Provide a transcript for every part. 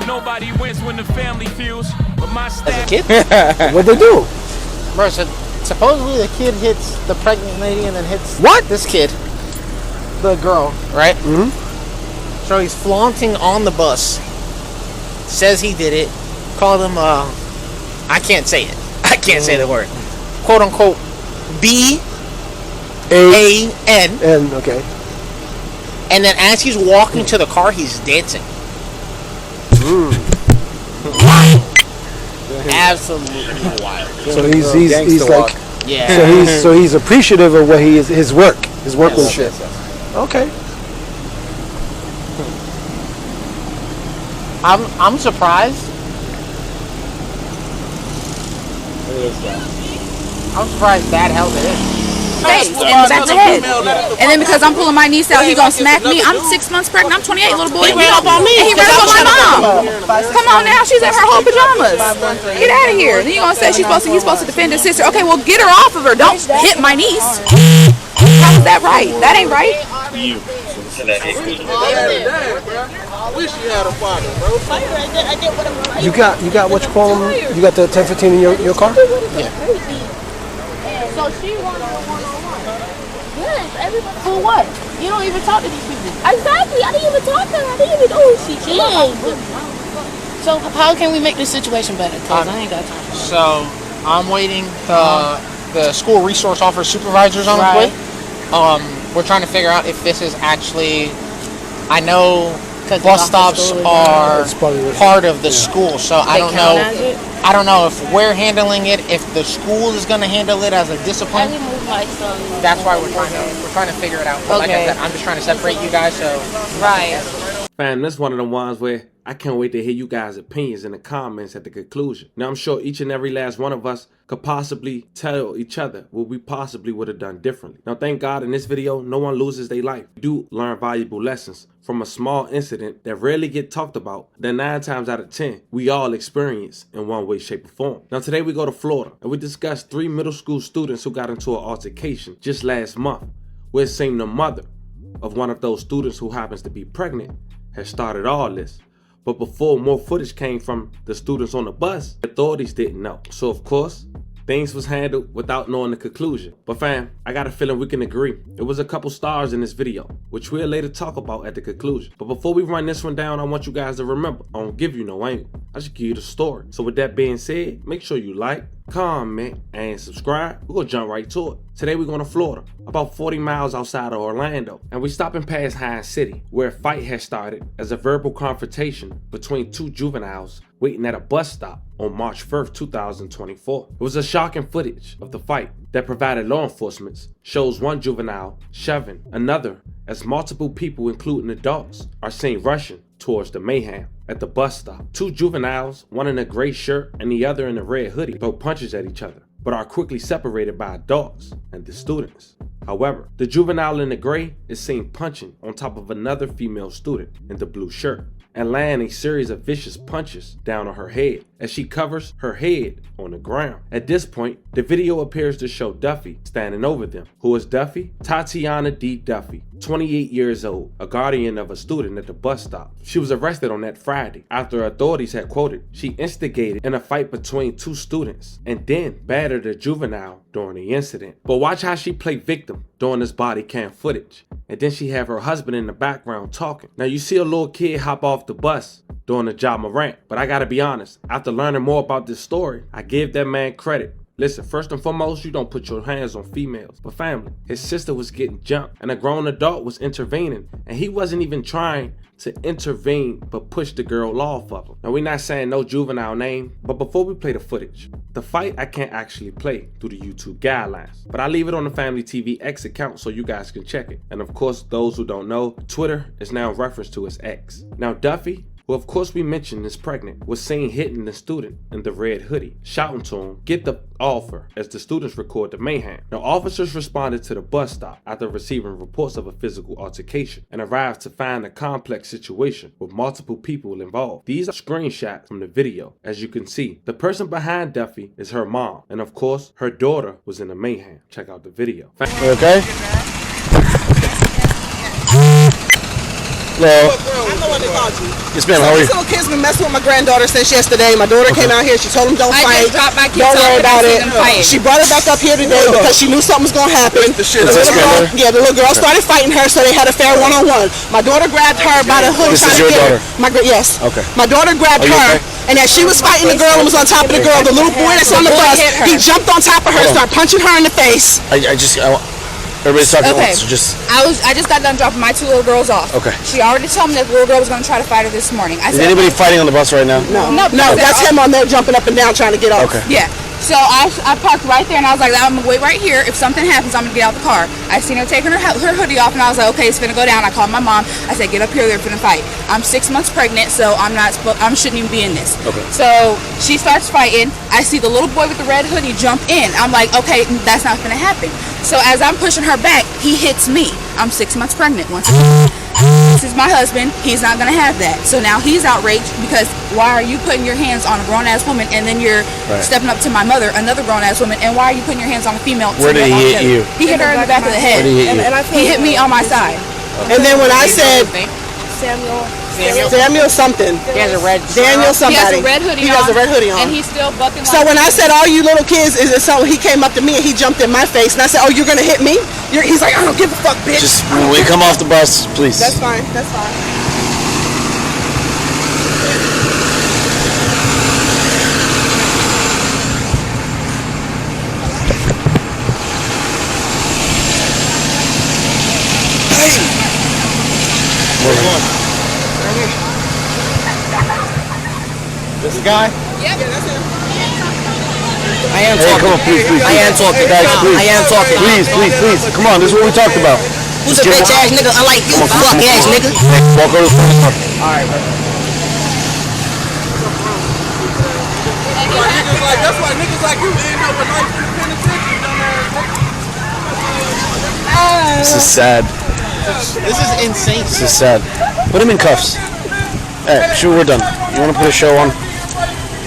Nobody wins when the family feels. But my As a kid? What'd they do? Bro, so supposedly the kid hits the pregnant lady and then hits this kid, the girl, right? Mm-hmm. So he's flaunting on the bus, says he did it, called him, I can't say it. I can't say the word. Quote unquote, B-A-N. And, okay. And then as he's walking to the car, he's dancing. Absolutely wild. So he's like, yeah. So he's appreciative of what his workmanship. Yes. Okay. I'm surprised. I'm surprised that held it in. Face in the back of the head. And then because I'm pulling my niece out, he gonna smack me. I'm 6 months pregnant. I'm 28, little boy. He ran up on me. And he ran up on my mom. Come on now, she's in her whole pajamas. Get out of here. Then you gonna say he's supposed to defend his sister. Okay, well get her off of her. Don't hit my niece. How is that right? That ain't right. You. You got what you call them? You got the 1015 in your car? Yeah. So she wanted a one-on-one. Yes, everybody. For what? You don't even talk to these people. Exactly. I didn't even talk to her. I didn't even know who she is. So how can we make this situation better? Cause I ain't got time. So I'm waiting. The school resource officer supervisor's on the way. We're trying to figure out if this is actually. I know bus stops are part of the school, so I don't know. I don't know if we're handling it, if the school is going to handle it as a discipline. That's why we're trying to figure it out. But like I said, I'm just trying to separate you guys. So Fam, that's one of the ones where I can't wait to hear you guys' opinions in the comments at the conclusion. Now, I'm sure each and every last one of us could possibly tell each other what we possibly would have done differently. Now, thank God in this video, no one loses their life. We do learn valuable lessons from a small incident that rarely get talked about, that 9 times out of 10, we all experience in one way, shape, or form. Now, today we go to Florida, and we discuss 3 middle school students who got into an altercation just last month, where it seemed the mother of one of those students who happens to be pregnant had started all this. But before more footage came from the students on the bus, authorities didn't know. So of course, things was handled without knowing the conclusion. But fam, I got a feeling we can agree. It was a couple stars in this video, which we'll later talk about at the conclusion. But before we run this one down, I want you guys to remember, I don't give you no angle. I just give you the story. So with that being said, make sure you like, comment, and subscribe. We're gonna jump right to it. Today we're going to Florida, about 40 miles outside of Orlando, and we're stopping past Hines City, where a fight has started as a verbal confrontation between 2 juveniles waiting at a bus stop on March 1st, 2024. It was a shocking footage of the fight that provided law enforcement shows one juvenile shoving another as multiple people, including adults, are seen rushing towards the mayhem at the bus stop. 2 juveniles, one in a gray shirt and the other in a red hoodie, throw punches at each other, but are quickly separated by adults and the students. However, the juvenile in the gray is seen punching on top of another female student in the blue shirt and laying a series of vicious punches down on her head as she covers her head on the ground. At this point, the video appears to show Duffy standing over them. Who is Duffy? Taityana D. Duffy, 28 years old, a guardian of a student at the bus stop. She was arrested on that Friday after authorities had quoted she instigated in a fight between 2 students and then battered a juvenile during the incident. But watch how she played victim during this body cam footage. And then she have her husband in the background talking. Now you see a little kid hop off the bus during the job rant, but I gotta be honest, after learning more about this story, I give that man credit. Listen, first and foremost, you don't put your hands on females, but family. His sister was getting jumped and a grown adult was intervening, and he wasn't even trying to intervene but push the girl off of him. Now we're not saying no juvenile name, but before we play the footage, the fight I can't actually play through the YouTube guidelines, but I leave it on the Family TV X account so you guys can check it. And of course, those who don't know, Twitter is now referenced to as X. Now Duffy, who of course we mentioned is pregnant, was seen hitting the student in the red hoodie, shouting to him, "Get the offer," as the students record the mayhem. Now officers responded to the bus stop after receiving reports of a physical altercation and arrived to find a complex situation with multiple people involved. These are screenshots from the video. As you can see, the person behind Duffy is her mom, and of course her daughter was in the mayhem. Check out the video. Okay. called you. Yes, ma'am. How are you? These little kids been messing with my granddaughter since yesterday. My daughter came out here. She told them don't I fight. just dropped my kids Don't off worry and I about see it. them fighting. She brought it back up here today because she knew something was gonna happen. Is this granddaughter? The little girl started fighting her, so they had a fair one-on-one. My daughter grabbed her by the hood. This trying is to your get her. daughter? Yes. Okay. My daughter grabbed Are you her, okay? and as she was fighting the girl and was on top of the girl, the little boy that's on the bus, he jumped on top of her, started punching her in the face. Everybody's talking Okay. at once, so just... I just got done dropping my 2 little girls off. Okay. She already told me that the little girl was going to try to fight her this morning. I Is said, anybody fighting on the bus right now? No, that's him on there jumping up and down trying to get off. Okay. Yeah. So I parked right there and I was like, I'm going to wait right here. If something happens, I'm going to get out the car. I seen her taking her hoodie off and I was like, okay, it's finna go down. I called my mom. I said, get up here, they're finna fight. I'm 6 months pregnant, so I shouldn't even be in this. Okay. So she starts fighting. I see the little boy with the red hoodie jump in. I'm like, okay, that's not finna happen. So as I'm pushing her back, he hits me. I'm 6 months pregnant once again. This is my husband. He's not going to have that. So now he's outraged because why are you putting your hands on a grown-ass woman and then you're stepping up to my mother, another grown-ass woman, and why are you putting your hands on a female? Where did he hit you? He hit her in the back of the head. Where did he hit you? He hit me on my side. And then when I said Samuel something, He has a red. Daniel He has somebody, a red hoodie he on. has a red hoodie on. And he's still bucking So when I said, all you little kids, is it so? He came up to me and he jumped in my face. And I said, oh, you're going to hit me? He's like, I don't give a fuck, bitch. Just, when we come off the bus, please. That's fine. That's fine. This guy? Yep. I am Hey, talking. come on, please. I am talking. Guys, please. I am talking. Please. Come on, this is what we talked about. Who's a bitch ass nigga? Unlike you, fuck ass nigga. Walk over to the front. Alright, bro. That's why niggas like you end up with life in the penitentiary, dumbass. This is sad. This is insane. This is sad. Put him in cuffs. Alright, sure, we're done. You want to put a show on?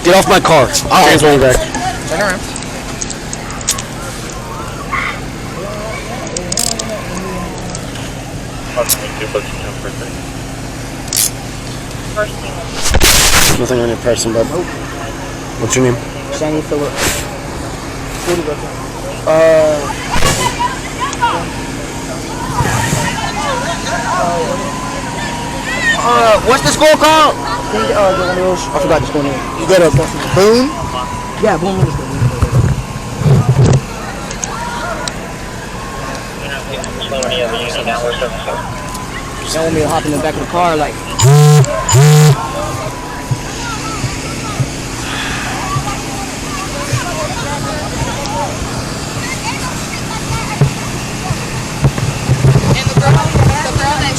Get off my car. Hands on back. Turn around. Nothing on your person, bud. What's your name? Shani Phillip. What's the school called? I forgot the school name. You got a Boone? Yeah, Boone. Y'all want me to hop in the back of the car, like?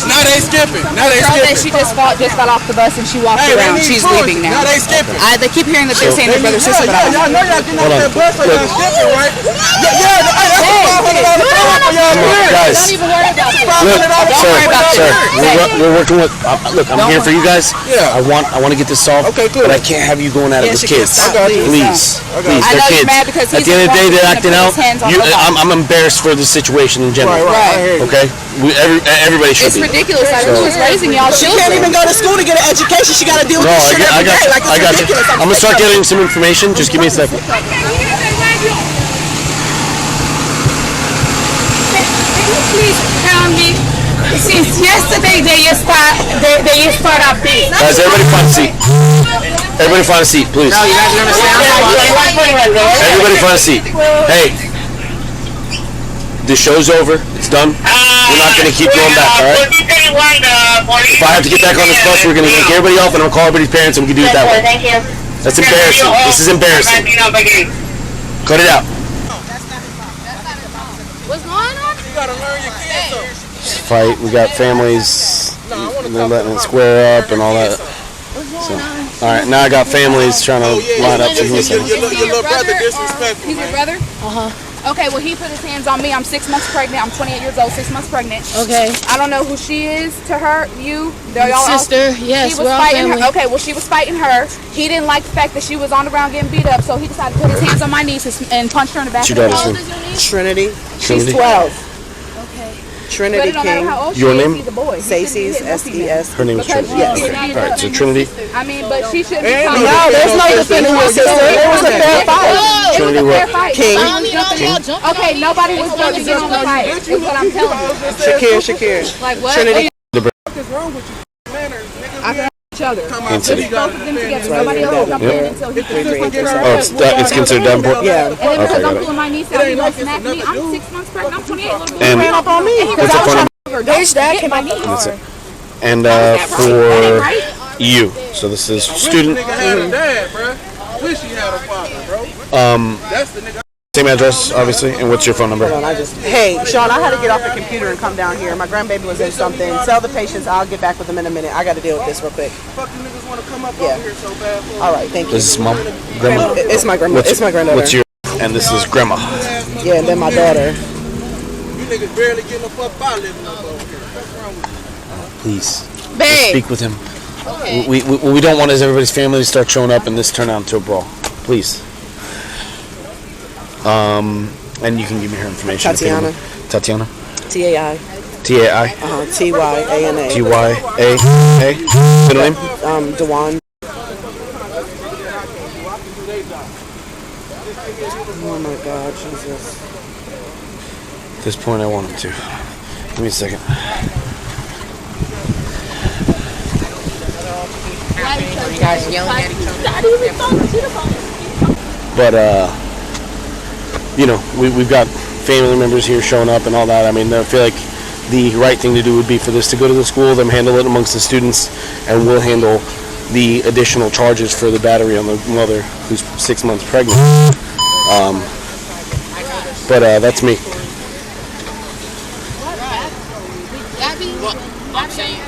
Now they skipping. Now they The girl that skipping. she just got off the bus and she walked around. She's leaving now. Now they skipping. They keep hearing that they're saying they're brother sister, but I Y'all don't know y'all getting Hold off on. that bus so y'all skipping, right? Yeah, that's $500 for y'all here. Guys, Don't even worry about it. sir, we're working with. Look, I'm here for you guys. Yeah. I want to get this solved. Okay, cool. But I can't have you going at it with kids. I got you. Please, I they're know you're kids. mad because At he's the end of the day, they're gonna acting put out. his hands on her body. I'm embarrassed for the situation in general. Right. I hear you. Okay, everybody should It's be. ridiculous. Like, who is raising y'all She children? can't even go to school to get an education. She got to deal with No, this shit I every got day. you. Like, I it's got you. ridiculous. I'm gonna start getting some information. Just give me a second. Can you please tell me? Since yesterday they start up this. Guys, everybody find a seat. Everybody find a seat, please. No, you guys understand? Everybody find a seat. Hey, the show's over. It's done. We're not gonna keep going back, all right? If I have to get back on this bus, we're gonna take everybody off and I'm gonna call everybody's parents and we can do it that way. Thank you. That's embarrassing. This is embarrassing. Cut it out. What's going on? You got to learn your kids though. Fight. We got families. They're letting it square up and all that. So, all right, now I got families trying to line up. So give me a second. Your little brother disrespectful, He's your man. brother? Okay, well, he put his hands on me. I'm 6 months pregnant. I'm 28 years old, 6 months pregnant. Okay. I don't know who she is to her, you. Y'all all- Sister, yes, He was we're all fighting family. her. Okay, well, she was fighting her. He didn't like the fact that she was on the ground getting beat up, so he decided to put his hands on my niece and punched her in the back What's of your the daughter's head. name? Trinity. Trinity? She's 12. Trinity But it don't matter King. how old she Your is, name? he's a boy. He Stacey's shouldn't be hitting no female. SES. Her name is Because Trinity. Yes. Okay. All right. So Trinity. I mean, but she shouldn't be No, talking. there's no defending her sister. It was a fair fight. It was Trinity a fair what? fight. King. Okay, nobody was jumping in on the fight. Is what I'm telling you. Shakir. Like what? Trinity. Each other. City. Both of them together. Nobody else will jump in until he Oh, it's considered Davenport. Yeah. And then Okay, because got I'm it. pulling my niece out, he gonna smack me. I'm 6 months pregnant. I'm 28. Little And Ran up on me. what's your phone number? Bitch, that came out. That's it. And That ain't for right. you. So this is student. had a dad, bro. Wish he had a father, bro. That's the nigga. Same address, obviously. And what's your phone number? Hey, Sean, I had to get off the computer and come down here. My grandbaby was in something. Tell the patients I'll get back with them in a minute. I got to deal with this real quick. Fucking niggas want to come up Yeah. over here so bad. For All right, thank you. This is mom, grandma. It's my grandma. What's It's my granddaughter. What's your? And this is grandma. Yeah, and then my daughter. you niggas barely getting a fuck by living up over here. What's wrong with you? Please Babe. speak with him. What we don't want is everybody's family to start showing up and this turn out into a brawl. Please. And you can give me her information. Taityana. Taityana. T-A-I. T-A-I. T-Y-A-N-A. T-Y-A-A. Middle name? Dewan. Oh my God, Jesus. At this point, I want him to. Give me a second. You guys yelling at each other. But, you know, we've got family members here showing up and all that. I mean, I feel like the right thing to do would be for this to go to the school, them handle it amongst the students, and we'll handle the additional charges for the battery on the mother who's 6 months pregnant. But that's me.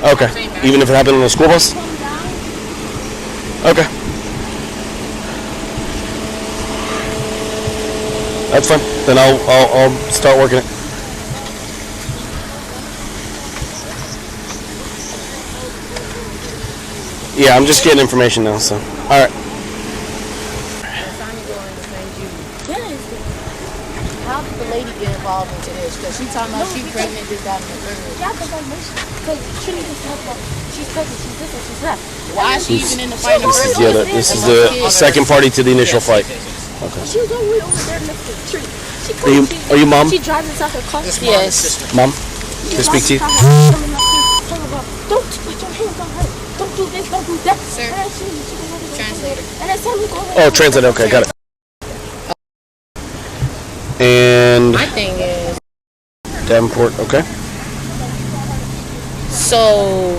Okay. Even if it happened on the school bus? Okay. That's fine. Then I'll start working it. Yeah, I'm just getting information now, so. All right. How did the lady get involved into this? Because she talking about she's pregnant, this, that, and the third. Yeah, because Trinity just talked about she's pregnant, she's this, and she's that. Why is she even in the fight? This is the second party to the initial fight. Okay. She was over there next to the tree. Are you mom? She drives inside her car. Yes. Mom? To speak to you? Don't put your hands on her. Don't do this, don't do that. Sir. Translator. And then tell me go ahead. Oh, translator. Okay, got it. And My thing is, Davenport. Okay. so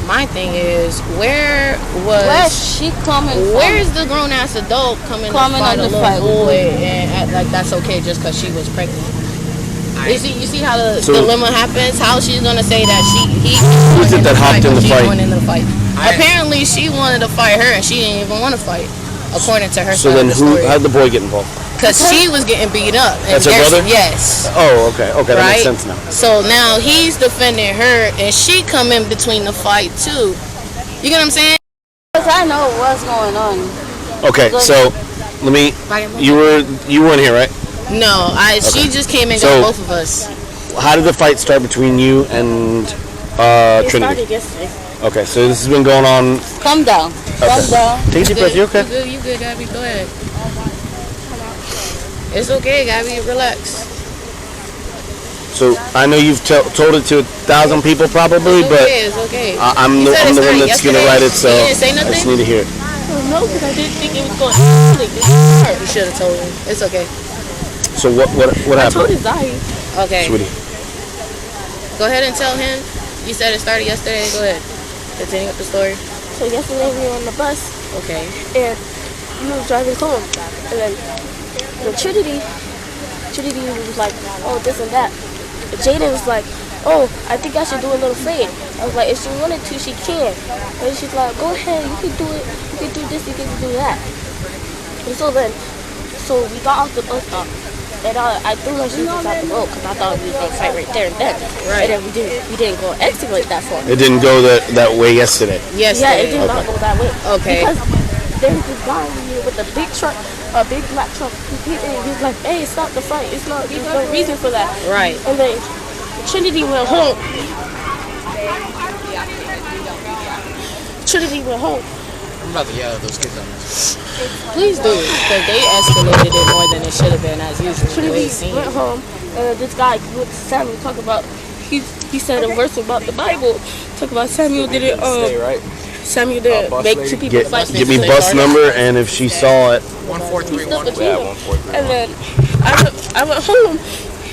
my thing is, where's she coming from? Where's the grown ass adult coming to fight a little boy and act like that's okay just because she was pregnant? You see how the dilemma happens? How she's gonna say that he Who's it that hopped in the fight? Into the fight. Apparently, she wanted to fight her, and she didn't even want to fight, according to her. So then, how'd the boy get involved? Because she was getting beat up. And That's her brother? Yes. Oh, okay. Okay, that makes sense now. So now he's defending her, and she come in between the fight too. You get what I'm saying? Because I know what's going on. Okay, so let me. You weren't here, right? No, she just came and got both of us. How did the fight start between you and It Trinity? started yesterday. Okay, so this has been going on. Calm down. Calm down. Take a deep breath. You okay? You good, Gabby? Go ahead. It's okay, Gabby. Relax. So I know you've told it to 1,000 people probably, but It's okay. I'm the one that's gonna write it, so You didn't say I nothing? just need to hear it. No, because I didn't think it was going to like this. You should have told me. It's okay. So what I told happened, his eye. Okay. sweetie? Go ahead and tell him. You said it started yesterday. Go ahead. Continue with the story. So yesterday we were on the bus Okay. and we were driving home. And then Trinity was like, oh, this and that. And Jaden was like, oh, I think I should do a little fade. I was like, if she wanted to, she can. And she's like, go ahead, you can do it. You can do this, you can do that. And so we got off the bus stop. And I threw her shoes inside the boat because I thought we were going to fight right there and then. Right. And then we didn't go escalate that far. It didn't go that way yesterday. Yes. Yeah, it did not go that way. Okay. Because there's this guy here with a big truck, a big black truck. He's like, hey, stop the fight. There's no reason for that. Right. And then Trinity went home. Trinity went home. I'm about to yell at those kids on this. Please do, because they escalated it more than it should have been, as usual. Trinity went home, and this guy with Samuel talk about. He said a verse about the Bible. Talk about Samuel didn't Samuel didn't make two people fight. Give me bus number, and if she saw it. 1431. Yeah, 1431. And then I went home,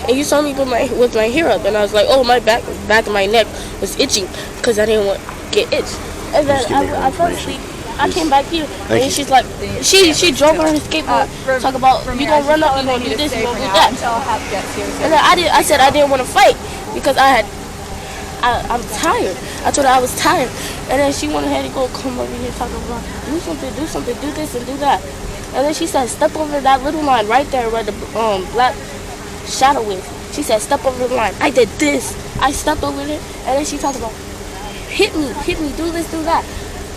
and you saw me with my hair up, and I was like, oh, my back of my neck was itching because I didn't want to get itched. And then I fell asleep. I came back here, and she's like, she drove on her skateboard, talk about, you gonna run up, you gonna do this, you gonna do that. And then I said I didn't want to fight because I'm tired. I told her I was tired. And then she went ahead and come over here talking about, do something, do this and do that. And then she said, step over that little line right there where the black shadow is. She said, step over the line. I did this. I stepped over it, and then she talked about, hit me, do this, do that.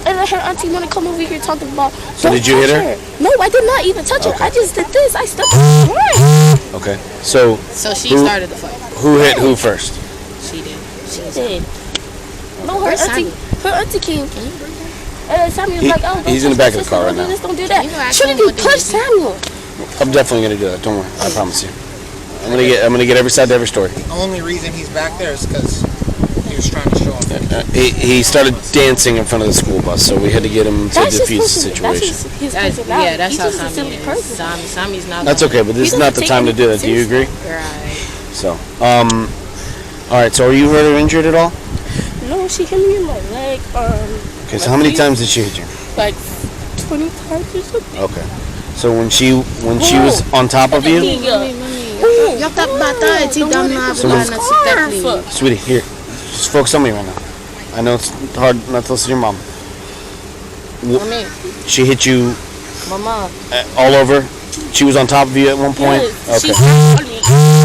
And then her auntie want to come over here talking about. So did you hit her? No, I did not even touch her. I just did this. I stepped over the line. Okay. So she started the fight. Who hit who first? She did. She did. No, her auntie came. And then Samuel was like, oh, he's in the back of the car right now. Don't do that. Trinity punched Samuel. I'm definitely gonna do that. Don't worry. I promise you. I'm gonna get every side to every story. The only reason he's back there is because he was trying to show off. He started dancing in front of the school bus, so we had to get him to defuse the situation. That's how Sammy is. Sammy's not. That's okay, but this is not the time to do that. Do you agree? Right. So, all right. So, are you hurt or injured at all? No, she hit me in my leg. Okay. So, how many times did she hit you? Like 20 times or something. Okay. So when she was on top of you. Sweetie, here. Just focus on me right now. I know it's hard not to listen to your mom. She hit you all over? She was on top of you at one point? Okay.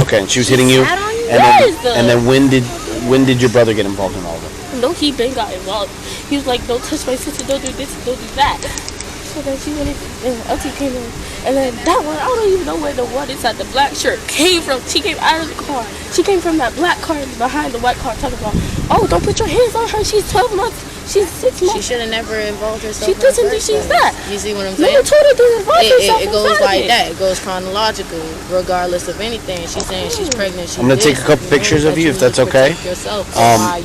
Okay, and she was hitting you? And then when did your brother get involved in all of it? No, he been got involved. He was like, don't touch my sister, don't do this, don't do that. So then she went in, and auntie came in. And then that one, I don't even know where the one inside the black shirt came from. She came out of the car. She came from that black car behind the white car talking about, oh, don't put your hands on her. She's 12 months. She's 6 months. She should have never involved herself. She doesn't think she's that. You see what I'm No, saying? I told her to involve herself. It goes like that. It goes chronological, regardless of anything. She's saying she's pregnant. I'm going to take a couple pictures of you, if that's okay.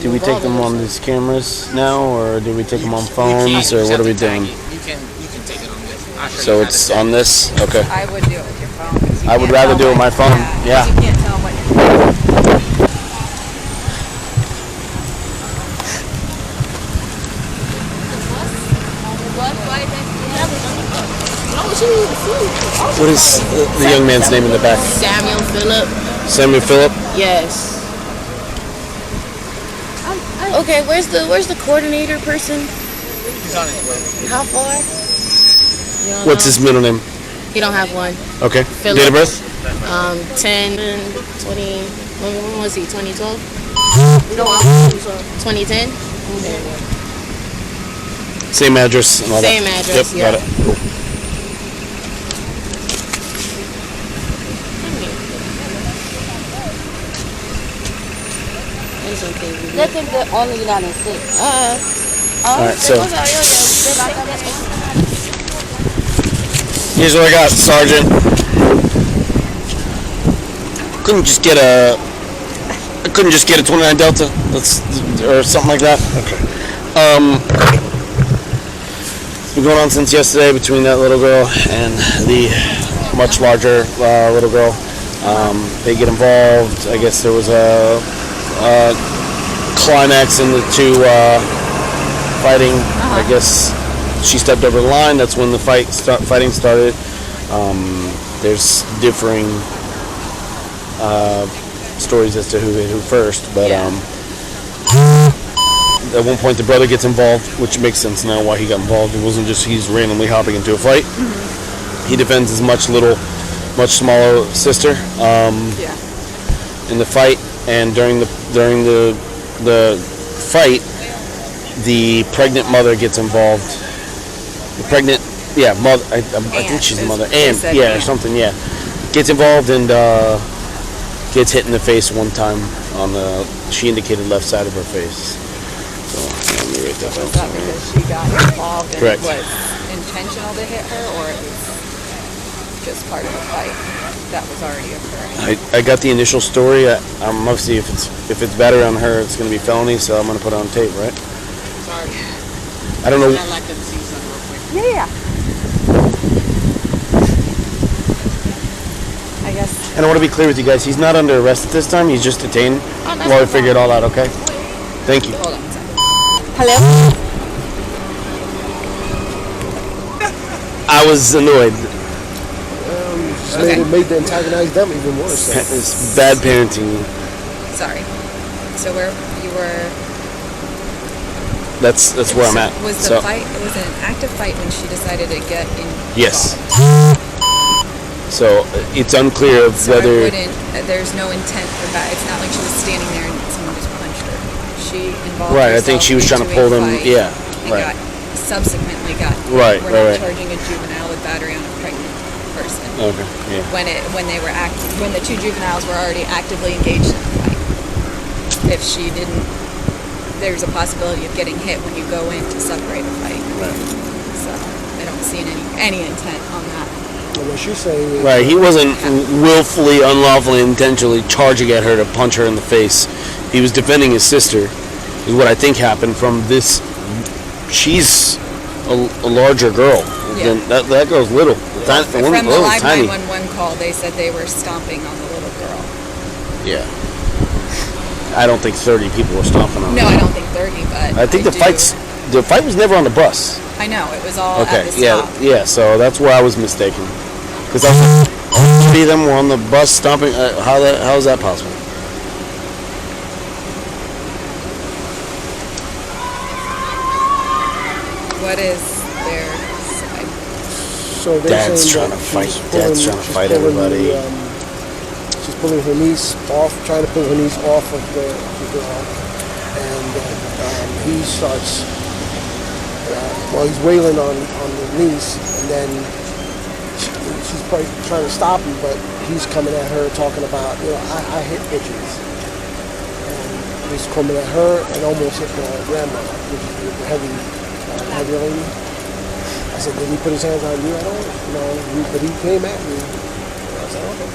Do we take them on this? these cameras now, or do we take them on phones, or what are we doing? You can take it on this. So it's on this? Okay. I would do it with your phone. I would rather do it with my phone. Yeah. You can't tell what you're doing. What is the young man's name in the back? Samuel Phillip. Samuel Phillip? Yes. Okay, where's the coordinator person? He's on his way. How far? What's his middle name? He don't have one. Okay. Phillip. Date of birth? 10, 20, when was he, 2012? No, 2010? Same address and all Same that. address, Yep, got it. Cool. They think they're only United States. Alright, so here's what I got, Sergeant. I couldn't just get a 29 Delta, or something like that. Okay. It's been going on since yesterday between that little girl and the much larger little girl. They get involved. I guess there was a climax in the two fighting. I guess she stepped over the line. That's when the fighting started. There's differing stories as to who hit who first, but at one point the brother gets involved, which makes sense now why he got involved. It wasn't just he's randomly hopping into a fight. He defends his much smaller sister in the fight, and during the fight, the pregnant mother gets involved. The pregnant, mother. I think she's the mother, or something. Yeah, gets involved and gets hit in the face one time. on the, she indicated left side of her face. So let me write that down. Was that because she got involved and Correct. it was intentional to hit her, or it was just part of the fight that was already occurring? I got the initial story. I'm obviously if it's battery on her, it's going to be felony, so I'm going to put it on tape, right? Sorry. I don't know. I'd like to see something real quick. Yeah. I guess. And I want to be clear with you guys. He's not under arrest at this time. He's just detained while we figure it all out. Okay. Thank you. Hold on a second. Hello? I was annoyed. Okay. Made the antagonize them even worse. It's bad parenting. Sorry. So where you were? That's where I'm at. Was the fight? It was an active fight when she decided to get in. Yes. So it's unclear of So whether. there's no intent for that. It's not like she was standing there and someone just punched her. She involved Right. I think she was trying to pull them. Yeah. And Right. subsequently got. Right. We're not Right. charging a juvenile with battery on a pregnant person. Okay. Yeah. When the two juveniles were already actively engaged in the fight. If she didn't, there's a possibility of getting hit when you go in to separate a fight. Right. So I don't see any intent on that. What she's saying is, Right. He wasn't willfully, unlawfully, intentionally charging at her to punch her in the face. He was defending his sister. Is what I think happened from this. She's a larger girl. Yeah. Than that girl's little. That From one the girl's live tiny. 911 call, they said they were stomping on the little girl. Yeah. I don't think 30 people were stomping on her. No, I don't think 30, but I think the fight was never on the bus. I know, it was all Okay, at the yeah, stop. yeah. So that's where I was mistaken. Because all 3 of them were on the bus stomping. How is that possible? What is their side? so they're Dad's saying trying to that fight. she's Dad's trying to she's fight pulling everybody. She's pulling her niece off, trying to pull her niece off of the girl, and he starts. He's wailing on the niece, and then she's probably trying to stop him, but he's coming at her talking about, I hit bitches. And he's coming at her and almost hit the grandma, which is the heavy lady. I said, did he put his hands on you at all? No, but he came at me. I said, okay.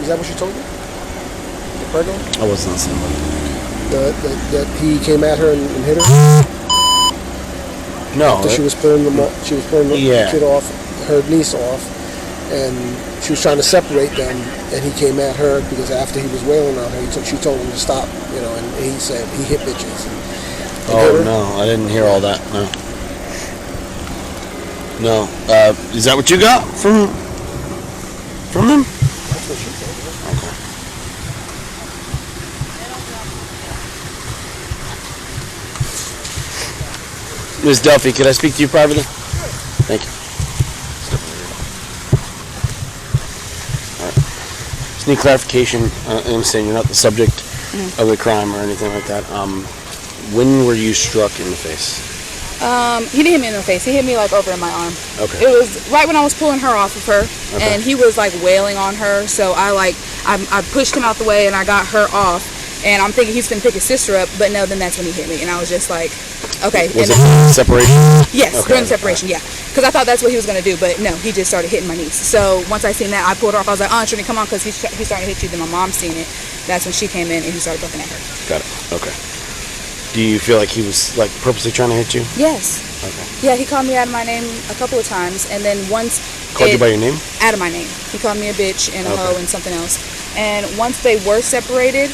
Is that what she told you? The pregnant? I wasn't somebody. That he came at her and hit her? No. After she was pulling the Yeah. kid off, her niece off, and she was trying to separate them, and he came at her because after he was wailing on her, she told him to stop, and he said he hit bitches. And hit her. No, I didn't hear all that. No. No. Is that what you got from them? That's what she said. Ms. Duffy, could I speak to you privately? Thank you. All right. Just need clarification. I understand you're not the subject of the crime or anything like that. When were you struck in the face? He didn't hit me in the face. He hit me like over in my arm. Okay. It was right when I was pulling her off of her, Okay. and he was like wailing on her. So I pushed him out the way and I got her off. And I'm thinking he's gonna pick his sister up, but no. Then that's when he hit me, and I was just like, okay. Was and it separation? Yes, Okay. during the separation, yeah. Because I thought that's what he was gonna do, but no, he just started hitting my niece. So once I seen that, I pulled her off. I was like, Trinity, come on, because he's starting to hit you. Then my mom seen it. That's when she came in and he started looking at her. Got it. Okay. Do you feel like he was like purposely trying to hit you? Yes. Okay. Yeah, he called me out of my name a couple of times, and then once Called you by your name? out of my name. He called me a bitch and a Okay. hoe and something else. And once they were separated,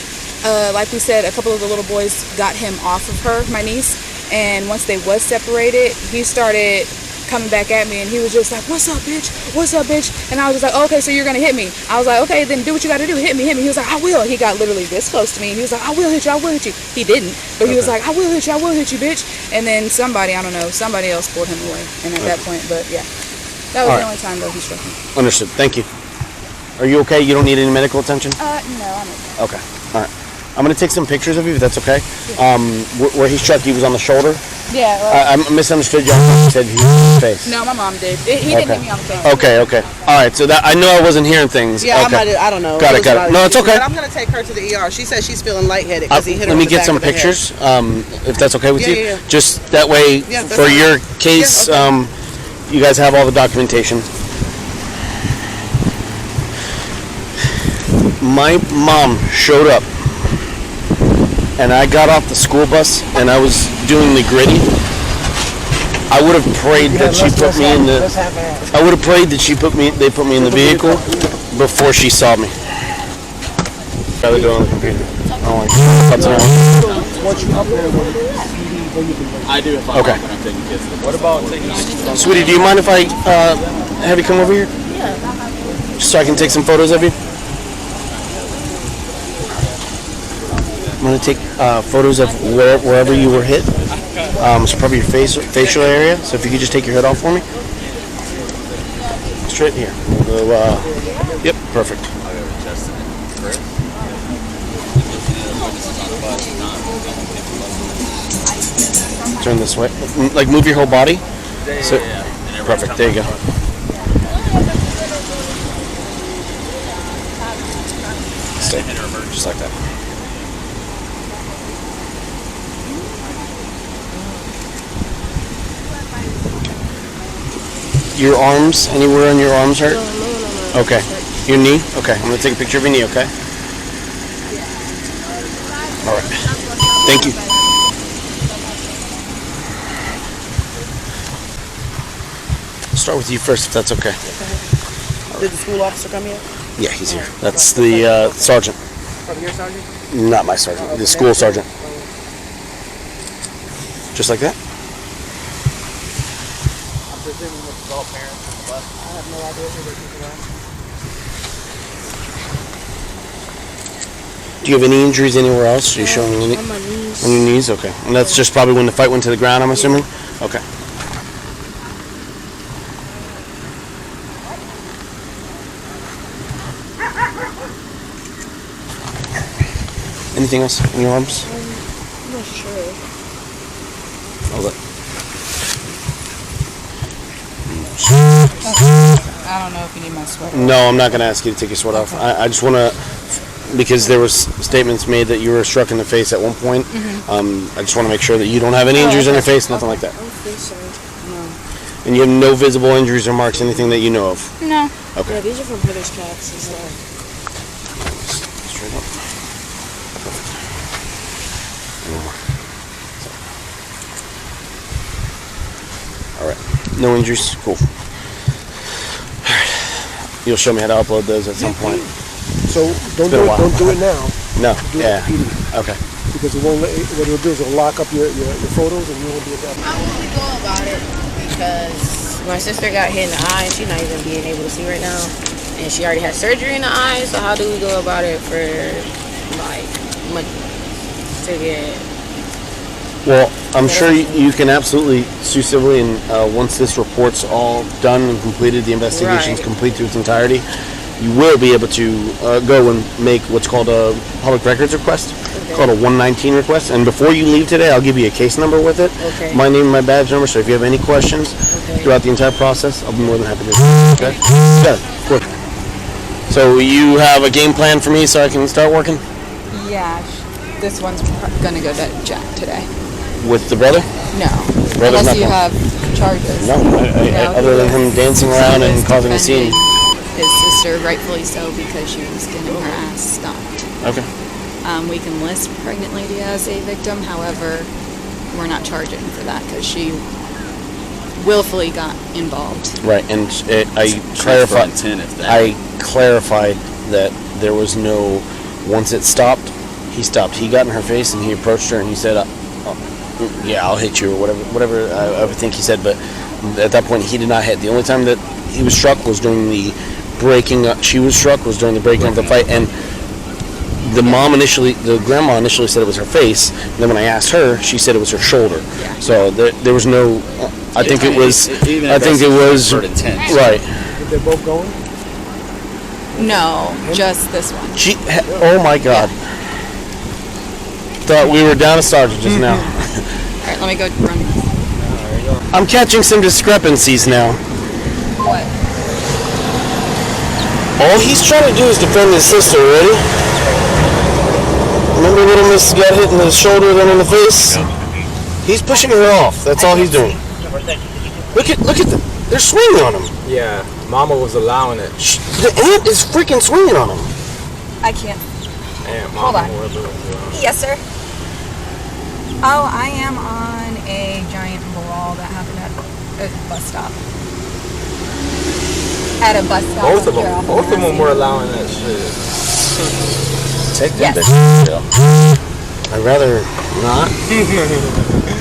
like we said, a couple of the little boys got him off of her, my niece. And once they was separated, he started coming back at me, and he was just like, "What's up, bitch? What's up, bitch?" And I was just like, "Okay, so you're gonna hit me?" I was like, "Okay, then do what you gotta do. Hit me, hit me." He was like, "I will." He got literally this close to me, and he was like, "I will hit you, I will hit you." He didn't, but he was like, "I will hit you, I will hit you, bitch." And then somebody, I don't know, somebody else pulled him away. And at that point, but yeah, that was the only time though he struck me. Understood. Thank you. Are you okay? You don't need any medical attention? No, I'm okay. Okay. All right. I'm gonna take some pictures of you, if that's okay. Where he struck you was on the shoulder. Yeah. Well, I misunderstood you. You said he hit his face. no, my mom did. He didn't hit me on the face. Okay. All right. So that I know I wasn't hearing things. Yeah, okay. I don't know. Got it. No, it's okay. But I'm gonna take her to the ER. She says she's feeling lightheaded because he hit her. Let me on the get back some of the head. pictures, if that's okay with you. Yeah. Just that way, that's for fine. your case, Yeah, okay. you guys have all the documentation. My mom showed up, and I got off the school bus, and I was doing the gritty. I would have prayed that she put me in the. I would have prayed that they put me in the vehicle before she saw me. Rather do it on the computer. I don't like Once you upload it, I do if I'm Okay. when I'm taking kids. What about taking Sweetie, do you mind if I have you come over here? Yeah. Just so I can take some photos of you? I'm going to take photos of wherever you were hit. So probably your facial area. So if you could just take your head off for me. Straight here. Yep, perfect. Turn this way. Like move your whole body. So, perfect. There you go. Stay. Just like that. Your arms, anywhere on your arms hurt? No. Okay. Your knee? Okay. I'm going to take a picture of your knee, okay? All right. Thank you. I'll start with you first, if that's okay. Did the school officer come here? Yeah, he's here. That's the sergeant. From your sergeant? Not my sergeant. The school sergeant. Just like that? I'm presuming this is all parents on the bus. I have no idea who they people are. Do you have any injuries anywhere else? Are you showing any? On my knees. On your knees? Okay. And that's just probably when the fight went to the ground, I'm assuming? Okay. Anything else in your arms? I'm not sure. Hold it. I don't know if you need my sweater. No, I'm not going to ask you to take your sweat off. I just want to, because there was statements made that you were struck in the face at one point. I just want to make sure that you don't have any injuries on your face, nothing like that. I don't think so. No. And you have no visible injuries or marks, anything that you know of? No. Okay. Yeah, these are from British cats and stuff. Straight up. Perfect. One more. All right. No injuries? Cool. All right. You'll show me how to upload those at some point. So don't been a do it. while. Don't do it now. No. Do it Yeah. repeatedly. Okay. Because it won't. What it'll do is it'll lock up your photos, and you won't be able to. How will we go about it? Because my sister got hit in the eye and she's not even being able to see right now. And she already had surgery in the eye, so how do we go about it for, like, money to get... Well, I'm sure you can absolutely sue civilly, and once this report's all done and completed, the investigation's Right. complete to its entirety, you will be able to go and make what's called a public records request. It's called a 119 request. And before you leave today, I'll give you a case number with it. Okay. My name and my badge number. So if you have any questions throughout the entire process, I'll be more than happy to. Okay. Yeah. Cool. So you have a game plan for me, so I can start working Yeah, this one's gonna go to Jack today. with the brother. No, Brother's unless not you going. have charges. No, other than him dancing around and causing a scene. His sister, rightfully so, because she was getting her ass stomped. Okay. We can list pregnant lady as a victim, however, we're not charging for that because she willfully got involved. Right, and I clarified that there was no. Once it stopped, he stopped. He got in her face and he approached her and he said, "Yeah, I'll hit you," or whatever I would think he said. But at that point, he did not hit. The only time that he was struck was during the breaking up. She was struck was during the breaking of the fight, and the grandma initially said it was her face. And then when I asked her, she said it was her shoulder. Yeah. So there was no. I think it was. Sort of tense. Right. They're both going. No, just this one. Oh my God. Thought we were down a sergeant just now. Alright, let me go run. I'm catching some discrepancies now. What? All he's trying to do is defend his sister, ready? Remember little Miss got hit in the shoulder, then in the face? He's pushing her off. That's all he's doing. Look at them. They're swinging on him. Yeah, Mama was allowing it. The aunt is freaking swinging on him. I can't. And Hold Mama on. was allowing it. Yes, sir. Oh, I am on a giant brawl that happened at a bus stop. At a bus stop. Both of them were allowing that shit. Take Yes. I'd rather not,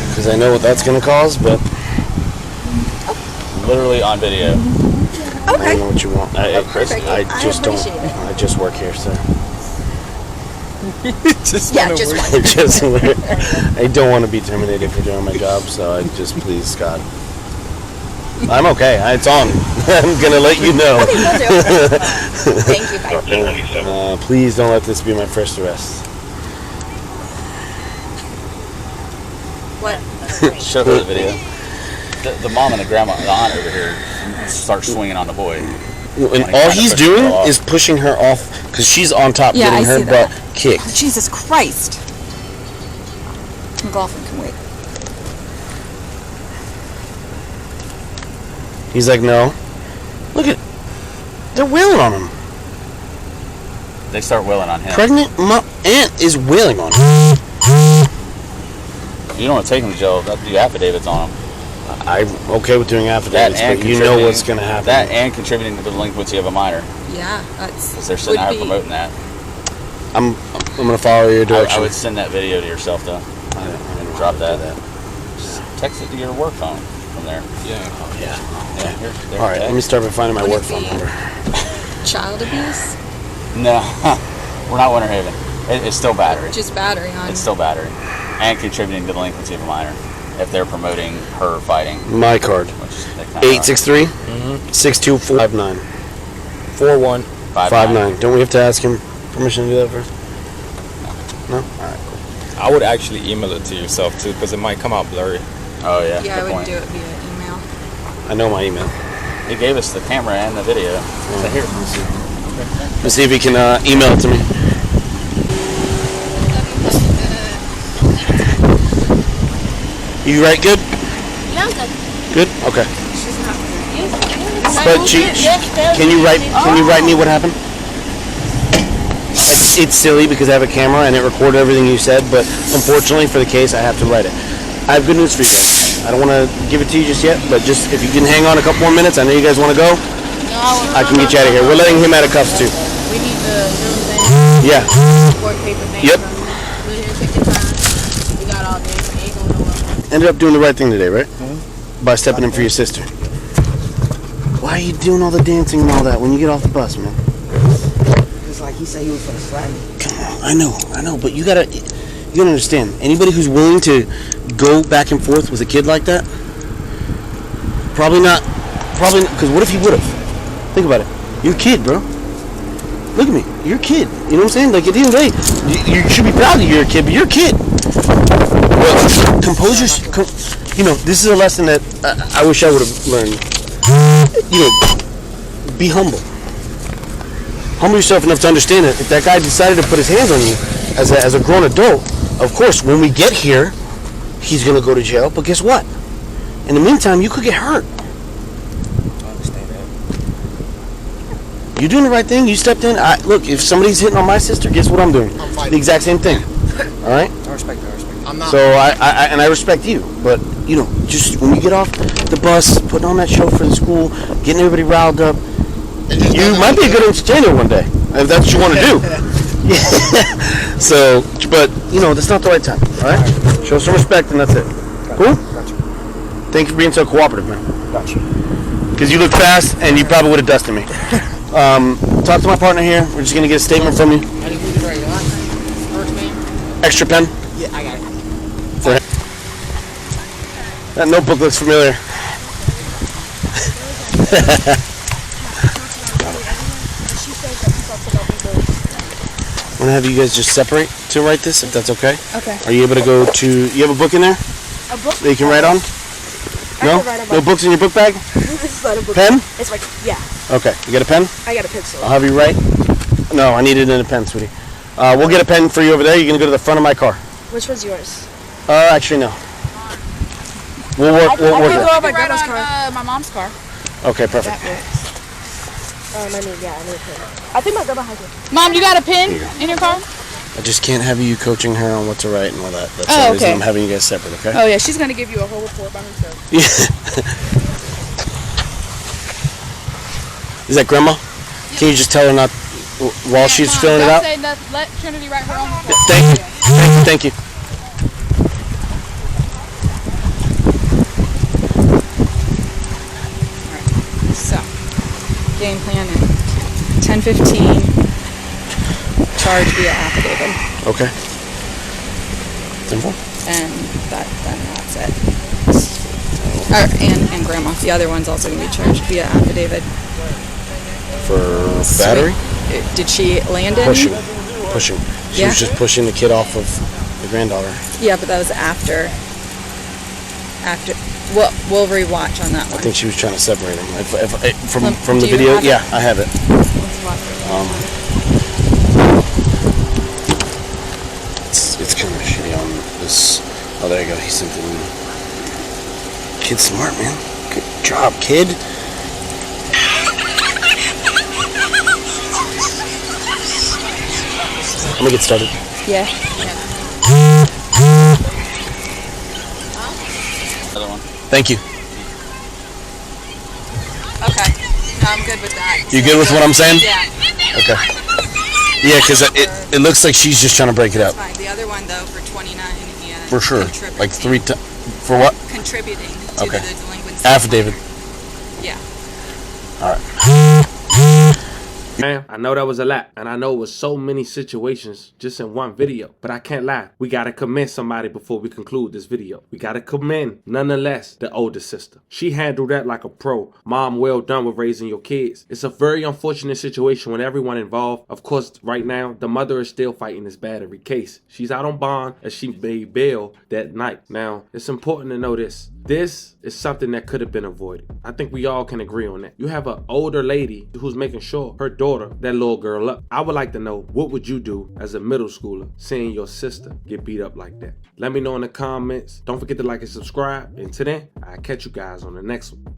because I know what that's going to cause, but Literally on video. I don't know what you want. I just don't. appreciate it. I just work here, sir. Just Yeah, just one. I don't want to be terminated for doing my job, so I just please, Scott. I'm okay. It's on. I'm going to let you know. Okay, will do. Thank you, bye. Please don't let this be my first arrest. What? show her the video. The mom and the grandma, the aunt over here, start swinging on the boy. And all he's doing is pushing her off because she's on top, getting her butt kicked. Jesus Christ. McLaughlin can wait. He's like, no. Look at, they're wailing on him. They start wailing on him. Pregnant aunt is wailing on him. You don't want to take him to jail. Do affidavits on him. I'm okay with doing affidavits, but you know what's going to happen. That and contributing to the delinquency of a minor. Yeah, that's. Because they're sitting out promoting that. I'm going to follow your direction. I would send that video to yourself, though. And drop that. Just text it to your work phone from there. Yeah. Oh, yeah. Here, all right, let me start by finding my work phone number. Child abuse? No, we're not Winter Haven. It's still battery. Just battery on. It's still battery. And contributing to the delinquency of a minor if they're promoting her fighting. My card. 863-624-59. 4159. Don't we have to ask him permission to do that first? No? All right, cool. I would actually email it to yourself too, because it might come out blurry. Oh yeah. Yeah, I would do it via email. I know my email. He gave us the camera and the video. So here. Let's see if he can email it to me. You write good? Yeah, I'm good. Good? Okay. But can you write me what happened? It's silly because I have a camera and it recorded everything you said, but unfortunately for the case, I have to write it. I have good news for you guys. I don't want to give it to you just yet, but just if you can hang on a couple more minutes, I know you guys want to go. I can get you out of here. We're letting him out of cuffs too. We need the Zoom thing. Yeah. Work paper thing. Yep. We're here, take your time. We got all day. We ain't going nowhere. Ended up doing the right thing today, right? Mm-hmm. By stepping in for your sister. Why are you doing all the dancing and all that when you get off the bus, man? It's like he said he was gonna slap me. Come on, I know, but you gotta understand. Anybody who's willing to go back and forth with a kid like that, probably not, because what if he would have? Think about it. You're a kid, bro. Look at me. You're a kid. You know what I'm saying? Like, at the end of the day, you should be proud that you're a kid, but you're a kid. Well, compose your... this is a lesson that I wish I would have learned. Be humble. Humble yourself enough to understand that if that guy decided to put his hands on you as a grown adult, of course, when we get here, he's going to go to jail, but guess what? In the meantime, you could get hurt. You're doing the right thing. You stepped in. Look, if somebody's hitting on my sister, guess what I'm doing? The exact same thing. All right? I respect. I'm not. So I respect you, but just when you get off the bus, putting on that show for the school, getting everybody riled up, you might be a good entertainer one day if that's what you want to do. So, but that's not the right time. All right? Show some respect, and that's it. Cool? Gotcha. Thank you for being so cooperative, man. Gotcha. Because you look fast, and you probably would have dusted me. Talk to my partner here. We're just gonna get a statement from you. Extra pen? Yeah, I got it. For him. That notebook looks familiar. I'm gonna have you guys just separate to write this, if that's okay. Okay. Are you able to go to? You have a book in there A book? that you can write on? No. No books in your book bag. This is not a book. Pen? It's like, yeah. Okay. You got a pen? I got a pencil. I'll have you write. No, I need it in a pen, sweetie. We'll get a pen for you over there. You're gonna go to the front of my car. Which one's yours? Actually no. We'll work. We'll work. go on my Right grandma's on, car. my mom's car. Okay, perfect. I need a pen. I think my grandma has it. Mom, you got a pen in your car? I just can't have you coaching her on what to write and all that. That's Oh, the reason okay. I'm having you guys separate, okay? Oh yeah, she's gonna give you a whole report by herself. Yeah. Is that grandma? Can you just tell her not while she's filling it out? Say nothing. Let Trinity write her own report. Thank you. Thank you. So, game plan in 10:15. Charge via affidavit, Okay. Simple. and that's it. And grandma. The other one's also gonna be charged via affidavit. For battery? Did she land in? Pushing. She Yeah. was just pushing the kid off of the granddaughter. Yeah, but that was after. We'll rewatch on that I one. think she was trying to separate them. From Do the you video, have it? yeah, I have it. It's kind of shitty on this. Oh, there you go. He's something. Kid's smart, man. Good job, kid. I'm gonna get started. Yeah. Other one. Thank you. Okay. No, I'm good with that. You good with what I'm saying? Yeah. Okay. Yeah, because it looks like she's just trying to break it up. Fine. The other one though for 29 and For sure. Like 3 times. For what? contributing to Okay. the delinquency. Affidavit. Yeah. All right. Man, I know that was a lot, and I know it was so many situations just in one video, but I can't lie. We gotta commend somebody before we conclude this video. We gotta commend, nonetheless, the older sister. She handled that like a pro. Mom, well done with raising your kids. It's a very unfortunate situation when everyone involved. Of course, right now, the mother is still fighting this battery case. She's out on bond as she made bail that night. Now, it's important to know this. This is something that could have been avoided. I think we all can agree on that. You have an older lady who's making sure her daughter, that little girl, up. I would like to know, what would you do as a middle schooler seeing your sister get beat up like that? Let me know in the comments. Don't forget to like and subscribe. And till then, I'll catch you guys on the next one.